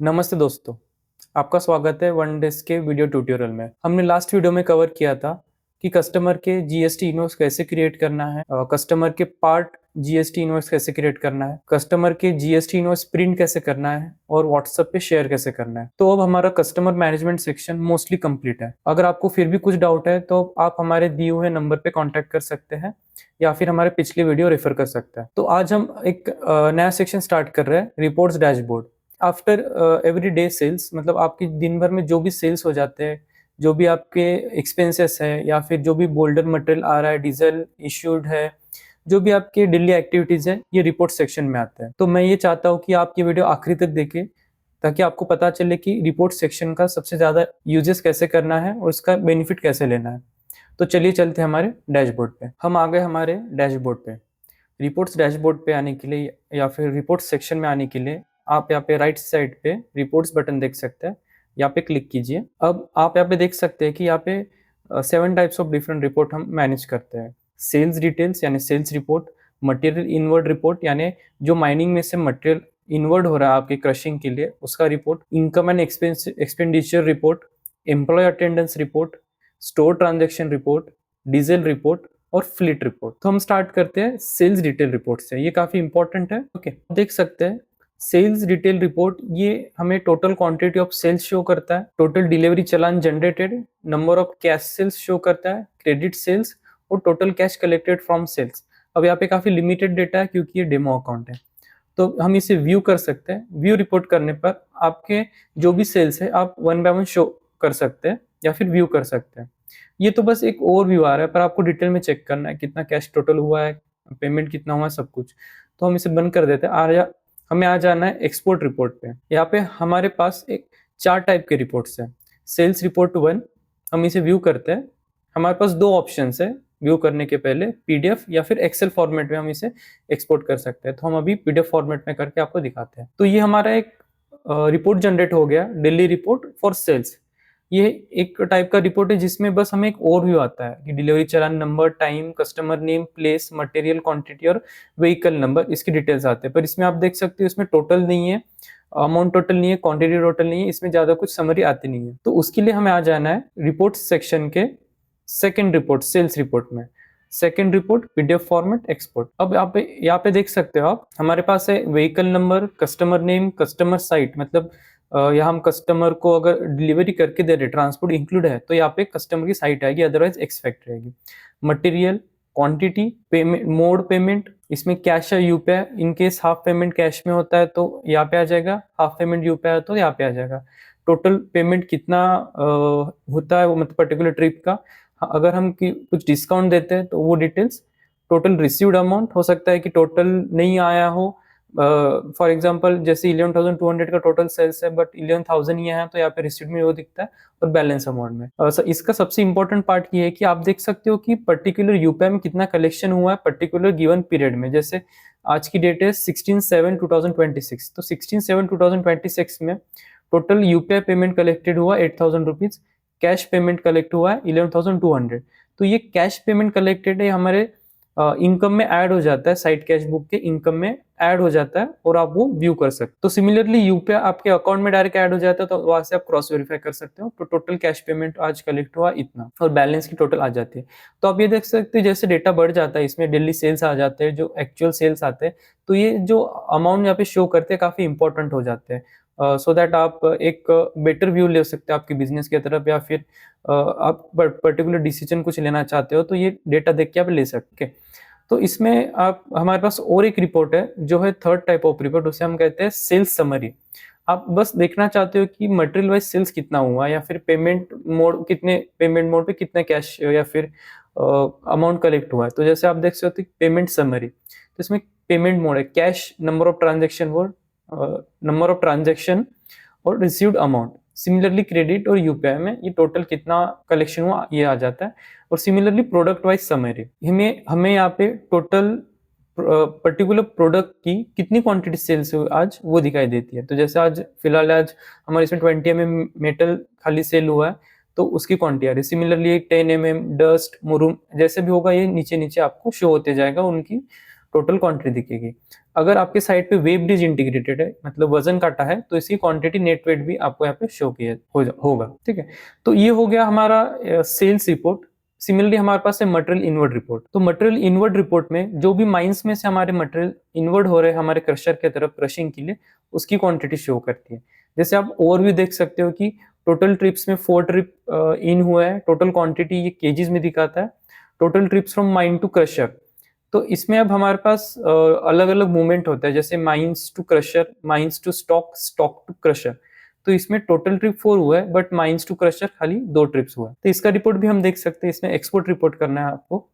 नमस्ते दोस्तों, आपका स्वागत है वन डेस्क के वीडियो ट्यूटोरियल में। हमने लास्ट वीडियो में कवर किया था कि कस्टमर के जीएसटी इनवॉइस कैसे क्रिएट करना है, कस्टमर के पार्ट जीएसटी इनवॉइस कैसे क्रिएट करना है, कस्टमर के जीएसटी इनवॉइस प्रिंट कैसे करना है और व्हाट्सएप पे शेयर कैसे करना है। तो अब हमारा customer management section mostly complete है। अगर आपको फिर भी कुछ डाउट है तो आप हमारे दिए हुए नंबर पे कॉन्टैक्ट कर सकते हैं या फिर हमारे पिछले वीडियो रेफर कर सकते हैं। तो आज हम एक नया सेक्शन स्टार्ट कर रहे हैं, reports dashboard. After every day sales, मतलब आपकी दिन भर में जो भी सेल्स हो जाते हैं, जो भी आपके एक्सपेंसेस है या फिर जो भी बोल्डर मटेरियल आ रहा है, डीजल इश्यूड है, जो भी आपके डेली एक्टिविटीज है, ये रिपोर्ट सेक्शन में आता है। तो मैं ये चाहता हूँ कि आप ये वीडियो आखिरी तक देखें ताकि आपको पता चले कि रिपोर्ट सेक्शन का सबसे ज्यादा यूजेस कैसे करना है और उसका बेनिफिट कैसे लेना है। तो चलिए चलते हैं हमारे डैशबोर्ड पे। हम आ गए हमारे डैशबोर्ड पे। रिपोर्ट्स डैशबोर्ड पे आने के लिए या फिर रिपोर्ट सेक्शन में आने के लिए आप यहाँ पे राइट साइड पे रिपोर्ट्स बटन देख सकते हैं, यहाँ पे क्लिक कीजिए। अब आप यहाँ पे देख सकते हैं कि यहाँ पे 7 टाइप्स ऑफ डिफरेंट रिपोर्ट हम मैनेज करते हैं। सेल्स डिटेल्स यानी sales report, material inward report यानी जो माइनिंग में से मटेरियल इनवर्ड हो रहा है आपके क्रशिंग के लिए उसका report, income and expenditure report, employ attendance report, store transaction report, diesel report और फ्लीट रिपोर्ट। तो हम स्टार्ट करते हैं सेल्स डिटेल रिपोर्ट से। ये काफी इंपॉर्टेंट है। ओके, देख सकते हैं सेल्स डिटेल रिपोर्ट, ये हमें total quantity of sales show करता है, total delivery challan generated, number of cash sales show करता है, क्रेडिट सेल्स और total cash collected from sales. अब यहाँ पे काफी लिमिटेड डेटा है क्योंकि ये डेमो अकाउंट है, तो हम इसे व्यू कर सकते हैं। व्यू रिपोर्ट करने पर आपके जो भी सेल्स है आप वन बाय वन शो कर सकते हैं या फिर व्यू कर सकते हैं। ये तो बस एक ओवरव्यू आ रहा है, पर आपको डिटेल में चेक करना है कितना कैश टोटल हुआ है, पेमेंट कितना हुआ है, सब कुछ। तो हम इसे बंद कर देते हैं। हमें आ जाना है एक्सपोर्ट रिपोर्ट पे। यहाँ पे हमारे पास एक 4 टाइप के रिपोर्ट्स है। सेल्स रिपोर्ट 1, हम इसे व्यू करते हैं। हमारे पास 2 ऑप्शन है व्यू करने के पहले, पीडीएफ या फिर एक्सेल फॉर्मेट में हम इसे एक्सपोर्ट कर सकते हैं। तो हम अभी पीडीएफ फॉर्मेट में करके आपको दिखाते हैं। तो ये हमारा एक रिपोर्ट जनरेट हो गया, डेली रिपोर्ट फॉर सेल्स। ये एक टाइप का रिपोर्ट है जिसमें बस हमें एक ओवरव्यू आता है कि delivery challan number, time, customer name, place, material quantity और व्हीकल नंबर, इसकी डिटेल्स आते हैं। पर इसमें आप देख सकते हो इसमें टोटल नहीं है, अमाउंट टोटल नहीं है, क्वांटिटी टोटल नहीं है, इसमें ज्यादा कुछ समरी आती नहीं है। तो उसके लिए हमें आ जाना है रिपोर्ट सेक्शन के सेकेंड रिपोर्ट, सेल्स रिपोर्ट में। Second report PDF format export. अब यहाँ पे देख सकते हो आप, हमारे पास है vehicle number, customer name, customer site, मतलब यहाँ हम कस्टमर को अगर डिलीवरी करके दे रहे, ट्रांसपोर्ट इंक्लूड है तो यहाँ पे कस्टमर की साइट आएगी, अदरवाइज एक्सपेक्ट रहेगी। Material, quantity, payment mode, payment, इसमें कैश है UPI, in case half payment cash में होता है तो यहाँ पे आ जाएगा, हाफ पेमेंट यूपीआई तो यहाँ पे आ जाएगा। टोटल पेमेंट कितना होता है वो, मतलब पर्टिकुलर ट्रिप का, अगर हम कुछ डिस्काउंट देते हैं तो वो डिटेल्स, टोटल रिसीव्ड अमाउंट, हो सकता है कि टोटल नहीं आया हो। फॉर एग्जांपल जैसे 11,200 का टोटल सेल्स है बट 11,000 ही है तो यहाँ पे रिसीव्ड में वो दिखता है, और बैलेंस अमाउंट में। इसका सबसे इंपॉर्टेंट पार्ट ये है कि आप देख सकते हो कि पर्टिकुलर यूपीआई में कितना कलेक्शन हुआ है पर्टिकुलर गिवन पीरियड में। जैसे आज की डेट है 16/7/2026, तो 16/7/2026 में टोटल यूपीआई पेमेंट कलेक्टेड हुआ 8,000 रुपीज, कैश पेमेंट कलेक्ट हुआ है 11,200। तो ये कैश पेमेंट कलेक्टेड है हमारे इनकम में ऐड हो जाता है, साइट कैश बुक के इनकम में ऐड हो जाता है और आप वो व्यू कर सकते हो। तो सिमिलरली यूपीआई आपके अकाउंट में डायरेक्ट ऐड हो जाता है तो वहां से आप क्रॉस वेरीफाई कर सकते हो। तो टोटल कैश पेमेंट आज कलेक्ट हुआ इतना और बैलेंस की टोटल आ जाती है। तो आप ये देख सकते हैं जैसे डेटा बढ़ जाता है, इसमें डेली सेल्स आ जाते हैं, जो एक्चुअल सेल्स आते हैं, तो ये जो अमाउंट यहाँ पे शो करते हैं काफी इंपॉर्टेंट हो जाते हैं, सो दैट आप एक बेटर व्यू ले सकते हो आपके बिजनेस की तरफ, या फिर आप पर्टिकुलर डिसीजन कुछ लेना चाहते हो तो ये डेटा देख के आप ले सकते हैं। तो इसमें आप, हमारे पास और एक रिपोर्ट है जो है थर्ड टाइप ऑफ रिपोर्ट, उसे हम कहते हैं सेल्स समरी। आप बस देखना चाहते हो कि मटेरियल वाइज सेल्स कितना हुआ या फिर पेमेंट मोड, कितने पेमेंट मोड पे कितना कैश या फिर अमाउंट कलेक्ट हुआ है। तो जैसे आप देख सकते हो पेमेंट समरी, तो इसमें पेमेंट मोड है कैश, नंबर ऑफ ट्रांजेक्शन, वो नंबर ऑफ ट्रांजेक्शन और रिसीव्ड अमाउंट। सिमिलरली क्रेडिट और यूपीआई में ये टोटल कितना कलेक्शन हुआ ये आ जाता है। और सिमिलरली प्रोडक्ट वाइज समरी, हमें यहाँ पे टोटल पर्टिकुलर प्रोडक्ट की कितनी क्वांटिटी सेल्स हुई आज वो दिखाई देती है। तो जैसे आज फिलहाल आज हमारे इसमें 20 mm मेटल खाली सेल हुआ है तो उसकी क्वांटिटी आ रही है। सिमिलरली 10 mm डस्ट, मुरुम, जैसे भी होगा ये नीचे नीचे आपको शो होते जाएगा उनकी टोटल क्वांटिटी दिखेगी। अगर आपके साइट पे वेब ब्रिज इंटीग्रेटेड है, मतलब वजन काटा है, तो इसकी क्वांटिटी नेट वेट भी आपको यहाँ पे शो किया होगा। ठीक है, तो ये हो गया हमारा सेल्स रिपोर्ट। सिमिलरली हमारे पास है मटेरियल इनवर्ड रिपोर्ट। तो मटेरियल इनवर्ड रिपोर्ट में जो भी माइंस में से हमारे मटेरियल इनवर्ड हो रहे हैं हमारे क्रशर की तरफ क्रशिंग के लिए, उसकी क्वांटिटी शो करती है। जैसे आप और भी देख सकते हो कि टोटल ट्रिप्स में 4 ट्रिप इन हुआ है, टोटल क्वांटिटी ये केजीज में दिखाता है, total trips from mine to crusher. तो इसमें अब हमारे पास अलग अलग मूवमेंट होता है, जैसे mines to crusher, mines to stock, stock to crusher. तो इसमें टोटल ट्रिप 4 हुआ है, बट माइंस टू क्रशर खाली 2 ट्रिप्स हुआ है। तो इसका रिपोर्ट भी हम देख सकते हैं। इसमें एक्सपोर्ट रिपोर्ट करना है आपको।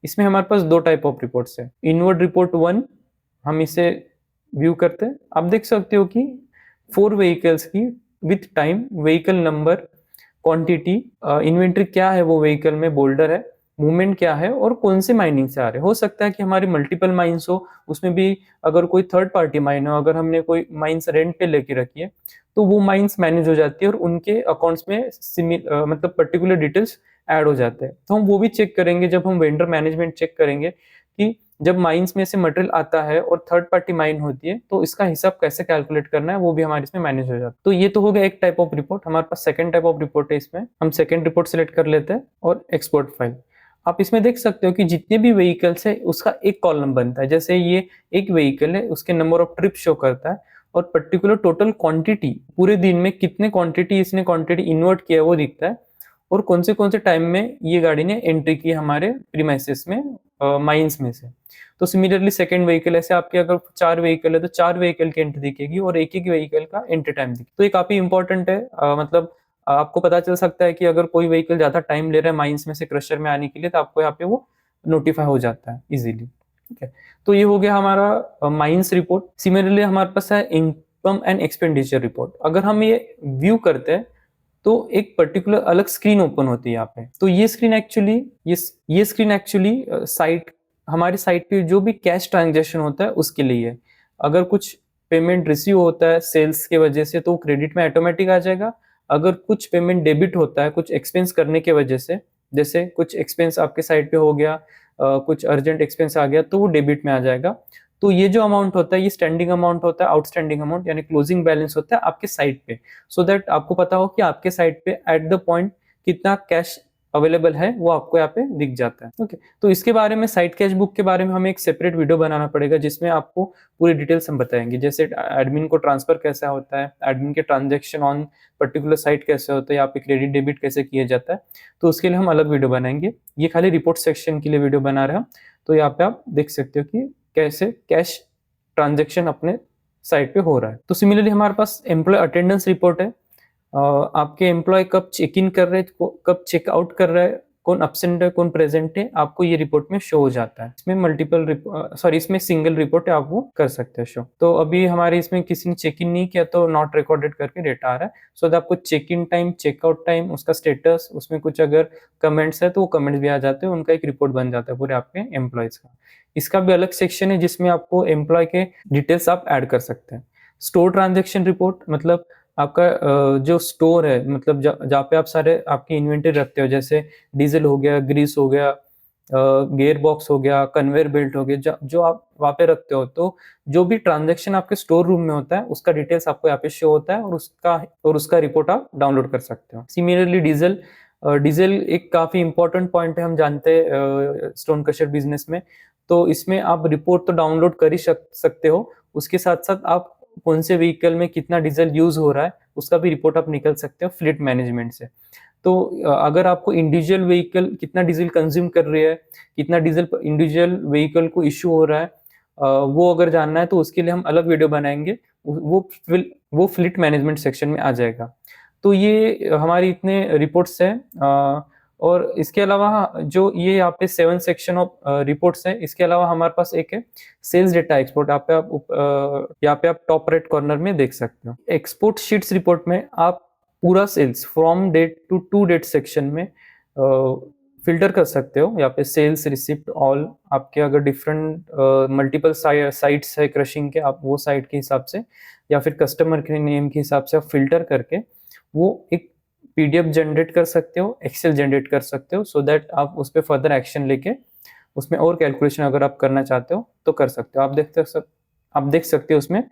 इसमें हमारे पास 2 टाइप ऑफ रिपोर्ट्स है। इनवर्ड रिपोर्ट 1, हम इसे व्यू करते हैं। आप देख सकते हो कि 4 व्हीकल्स की with time, vehicle number, quantity, inventory क्या है वो व्हीकल में, बोल्डर है, मूवमेंट क्या है और कौन से माइनिंग से आ रहे हैं। हो सकता है कि हमारी मल्टीपल माइंस हो, उसमें भी अगर कोई थर्ड पार्टी माइन हो, अगर हमने कोई माइंस रेंट पे लेके रखी है तो वो माइंस मैनेज हो जाती है और उनके अकाउंट्स में मतलब पर्टिकुलर डिटेल्स ऐड हो जाते हैं। तो हम वो भी चेक करेंगे जब हम वेंडर मैनेजमेंट चेक करेंगे कि जब माइंस में से मटेरियल आता है और थर्ड पार्टी माइन होती है तो इसका हिसाब कैसे कैलकुलेट करना है, वो भी हमारे इसमें मैनेज हो जाता है। तो ये तो हो गया एक टाइप ऑफ रिपोर्ट। हमारे पास सेकंड टाइप ऑफ रिपोर्ट है। इसमें हम सेकंड रिपोर्ट सिलेक्ट कर लेते हैं और एक्सपोर्ट फाइल। आप इसमें देख सकते हो कि जितने भी व्हीकल्स है उसका एक कॉलम बनता है। जैसे ये एक व्हीकल है, उसके नंबर ऑफ ट्रिप शो करता है और पर्टिकुलर टोटल क्वांटिटी, पूरे दिन में कितने क्वांटिटी इसने क्वांटिटी इन्वर्ट किया है वो दिखता है, और कौन से टाइम में ये गाड़ी ने एंट्री की हमारे प्रीमाइसेस में, माइंस में से। तो सिमिलरली सेकंड व्हीकल, ऐसे आपके अगर 4 व्हीकल है तो 4 व्हीकल की एंट्री दिखेगी और एक एक व्हीकल का एंट्री टाइम दिखेगा। तो ये काफी इंपॉर्टेंट है। मतलब आपको पता चल सकता है कि अगर कोई व्हीकल ज्यादा टाइम ले रहा है माइंस में से क्रशर में आने के लिए, तो आपको यहाँ पे वो नोटिफाई हो जाता है इजीली। ठीक है, तो ये हो गया हमारा माइंस रिपोर्ट। सिमिलरली हमारे पास है इनकम एंड एक्सपेंडिचर रिपोर्ट। अगर हम ये व्यू करते हैं तो एक पर्टिकुलर अलग स्क्रीन ओपन होती है यहाँ पे। तो ये स्क्रीन एक्चुअली साइट, हमारी साइट पे जो भी कैश ट्रांजेक्शन होता है उसके लिए है। अगर कुछ पेमेंट रिसीव होता है सेल्स के वजह से तो क्रेडिट में ऑटोमेटिक आ जाएगा। अगर कुछ पेमेंट डेबिट होता है कुछ एक्सपेंस करने के वजह से, जैसे कुछ एक्सपेंस आपके साइट पे हो गया, कुछ अर्जेंट एक्सपेंस आ गया, तो वो डेबिट में आ जाएगा। तो ये जो अमाउंट होता है ये स्टैंडिंग अमाउंट होता है, आउटस्टैंडिंग अमाउंट यानी क्लोजिंग बैलेंस होता है आपके साइट पे, सो दैट आपको पता हो कि आपके साइट पे एट द पॉइंट कितना कैश अवेलेबल है वो आपको यहाँ पे दिख जाता है। ओके, तो इसके बारे में, साइट कैश बुक के बारे में हमें एक सेपरेट वीडियो बनाना पड़ेगा जिसमें आपको पूरी डिटेल्स हम बताएंगे, जैसे एडमिन को ट्रांसफर कैसा होता है, एडमिन के ट्रांजेक्शन ऑन पर्टिकुलर साइट कैसे होता है, यहाँ पे क्रेडिट डेबिट कैसे किया जाता है। तो उसके लिए हम अलग वीडियो बनाएंगे। ये खाली रिपोर्ट सेक्शन के लिए वीडियो बना रहे हैं। तो यहाँ पे आप देख सकते हो कि कैसे कैश ट्रांजेक्शन अपने साइट पे हो रहा है। तो सिमिलरली हमारे पास एम्प्लॉय अटेंडेंस रिपोर्ट है। आपके एम्प्लॉय कब चेक इन कर रहे हैं, कब चेक आउट कर रहा है, कौन अब्सेंट है कौन प्रेजेंट है, आपको ये रिपोर्ट में शो हो जाता है। इसमें सिंगल रिपोर्ट है, आप वो कर सकते हैं शो। तो अभी हमारे इसमें किसी ने चेक इन नहीं किया तो नॉट रिकॉर्डेड करके डेटा आ रहा है। सो दैट आपको check in time, checkout time, उसका स्टेटस, उसमें कुछ अगर कमेंट्स है तो वो कमेंट्स भी आ जाते हैं, उनका एक रिपोर्ट बन जाता है पूरे आपके एम्प्लॉयज का। इसका भी अलग सेक्शन है जिसमें आपको एम्प्लॉय के डिटेल्स आप ऐड कर सकते हैं। स्टोर ट्रांजेक्शन रिपोर्ट, मतलब आपका जो स्टोर है, मतलब जहाँ पे आप सारे आपकी इन्वेंटरी रखते हो, जैसे डीजल हो गया, ग्रीस हो गया, गियर बॉक्स हो गया, कन्वेयर बेल्ट हो गया, जो आप वहाँ पे रखते हो, तो जो भी ट्रांजैक्शन आपके स्टोर रूम में होता है उसका डिटेल्स आपको यहाँ पे शो होता है और उसका रिपोर्ट आप डाउनलोड कर सकते हो। सिमिलरली डीजल एक काफी इंपॉर्टेंट पॉइंट है, हम जानते हैं स्टोन क्रशर बिजनेस में। तो इसमें आप रिपोर्ट तो डाउनलोड कर ही सकते हो, उसके साथ साथ आप कौन से व्हीकल में कितना डीजल यूज हो रहा है उसका भी रिपोर्ट आप निकल सकते हो फ्लीट मैनेजमेंट से। तो अगर आपको इंडिविजुअल व्हीकल कितना डीजल कंज्यूम कर रही है, कितना डीजल इंडिविजुअल व्हीकल को इश्यू हो रहा है, वो अगर जानना है तो उसके लिए हम अलग वीडियो बनाएंगे, वो फ्लीट मैनेजमेंट सेक्शन में आ जाएगा। तो ये हमारी इतने रिपोर्ट्स हैं। और इसके अलावा जो ये यहाँ पे 7 सेक्शन ऑफ रिपोर्ट्स है, इसके अलावा हमारे पास एक है सेल्स डेटा एक्सपोर्ट। यहाँ पे आप टॉप राइट कॉर्नर में देख सकते हो। एक्सपोर्ट शीट्स रिपोर्ट में आप पूरा sales from date to date section में फिल्टर कर सकते हो। यहाँ पे सेल्स, रिसिप्ट, ऑल, आपके अगर डिफरेंट मल्टीपल साइट्स है क्रशिंग के, आप वो साइट के हिसाब से या फिर कस्टमर के नेम के हिसाब से आप फिल्टर करके वो एक पीडीएफ जनरेट कर सकते हो, एक्सेल जनरेट कर सकते हो, सो दैट आप उस पर फर्दर एक्शन लेके उसमें और कैलकुलेशन अगर आप करना चाहते हो तो कर सकते हो। आप देख सकते हो उसमें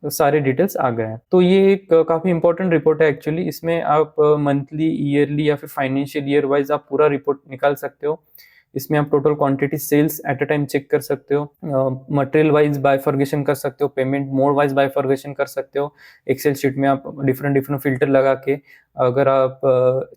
सारे डिटेल्स आ गए हैं। तो ये एक काफ़ी इंपॉर्टेंट रिपोर्ट है एक्चुअली। इसमें आप मंथली, ईयरली या फिर फाइनेंशियल ईयर वाइज आप पूरा रिपोर्ट निकाल सकते हो। इसमें आप total quantity sales at a time check कर सकते हो, मटेरियल वाइज बाइफर्गेशन कर सकते हो, पेमेंट मोड वाइज बाइफर्गेशन कर सकते हो। एक्सेल शीट में आप डिफरेंट डिफरेंट फिल्टर लगा के अगर आप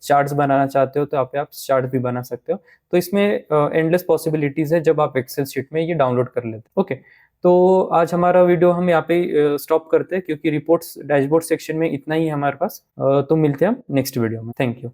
चार्ट्स बनाना चाहते हो तो आप चार्ट भी बना सकते हो। तो इसमें एंडलेस पॉसिबिलिटीज है जब आप एक्सेल शीट में ये डाउनलोड कर लेते हो। ओके, तो आज हमारा वीडियो हम यहाँ पे स्टॉप करते हैं, क्योंकि रिपोर्ट्स डैशबोर्ड सेक्शन में इतना ही है हमारे पास। तो मिलते हैं हम नेक्स्ट वीडियो में। Thank you.